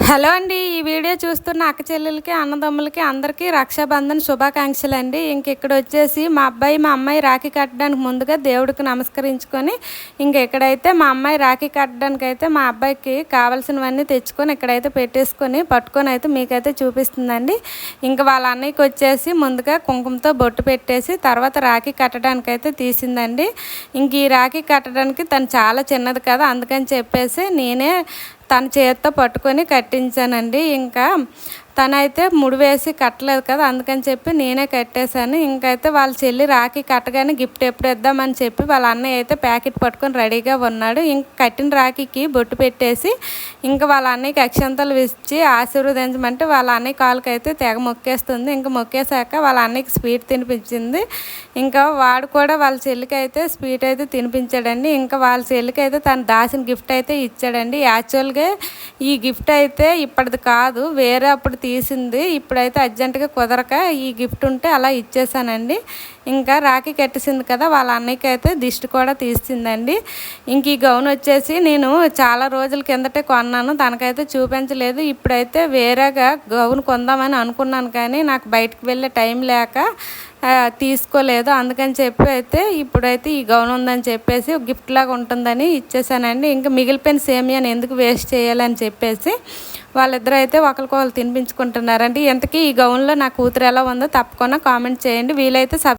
Hello అండి. ఈ video చూస్తున్న అక్క చెల్లెలకి, అన్నదమ్ములకి అందరికీ రక్షాబంధన్ శుభాకాంక్షలు అండి. ఇక్కడ వచ్చేసి మా అబ్బాయి మా అమ్మాయి రాఖీ కట్టడానికి ముందుగా దేవుడికి నమస్కరించుకొని ఇక్కడైతే మా అమ్మాయి రాఖీ కట్టడానికి అయితే మా అబ్బాయికి కావాల్సినవన్నీ తెచ్చుకొని ఇక్కడైతే పెట్టేసుకొని పట్టుకొని అయితే మీకైతే చూపిస్తుందండి. వాళ్ళ అన్నయ్యకి వచ్చేసి ముందుగా కుంకుమతో బొట్టు పెట్టేసి తర్వాత రాఖీ కట్టడానికి అయితే తీసిందండి. ఈ రాఖీ కట్టడానికి తను చాలా చిన్నది కదా, అందుకని చెప్పేసి నేనే తన చేతితో పట్టుకొని కట్టించానండి. తనైతే ముడి వేసి కట్టలేదు కదా, అందుకని చెప్పి నేనే కట్టేశాను. ఇంకైతే వాళ్ళ చెల్లి రాఖీ కట్టగానే గిఫ్ట్ ఎప్పుడు ఇద్దామని చెప్పి వాళ్ళ అన్నయ్య అయితే ప్యాకెట్ పట్టుకొని రెడీగా ఉన్నాడు. కట్టిన రాఖీకి బొట్టు పెట్టేసి వాళ్ళ అన్నయ్యకి అక్షంతలు ఇచ్చి ఆశీర్వదించమంటే వాళ్ళ అన్నయ్య కాలుకి అయితే తెగ మొక్కేస్తుంది. మొక్కేశాక వాళ్ళ అన్నయ్యకి స్వీట్ తినిపించింది. వాడు కూడా వాళ్ళ చెల్లికి అయితే స్వీట్ అయితే తినిపించాడండి. వాళ్ళ చెల్లికి అయితే తను దాచిన గిఫ్ట్ అయితే ఇచ్చాడండి. యాక్చువల్గా ఈ గిఫ్ట్ అయితే ఇప్పటిది కాదు, వేరే అప్పుడు తీసింది. ఇప్పుడైతే అర్జెంటుగా కుదరక ఈ గిఫ్ట్ ఉంటే అలా ఇచ్చేసానండి. రాఖీ కట్టేసింది కదా, వాళ్ళ అన్నయ్యకి అయితే దిష్టి కూడా తీసిందండి. ఈ గౌన్ వచ్చేసి నేను చాలా రోజుల కిందటే కొన్నాను, తనకైతే చూపించలేదు. ఇప్పుడైతే వేరేగా గౌన్ కొందామని అనుకున్నాను, కానీ నాకు బయటకు వెళ్ళే టైం లేక తీసుకోలేదు. అందుకని చెప్పి అయితే ఇప్పుడైతే ఈ గౌన్ ఉందని చెప్పేసి గిఫ్ట్ లాగా ఉంటుందని ఇచ్చేసానండి. మిగిలిపోయిన సేమియాని ఎందుకు వేస్ట్ చేయాలని చెప్పేసి వాళ్ళిద్దరూ అయితే ఒకరికొకరు తినిపించుకుంటున్నారండి. ఇంతకీ ఈ గౌన్లో నా కూతురు ఎలా ఉందో తప్పకుండా కామెంట్ చేయండి. వీలైతే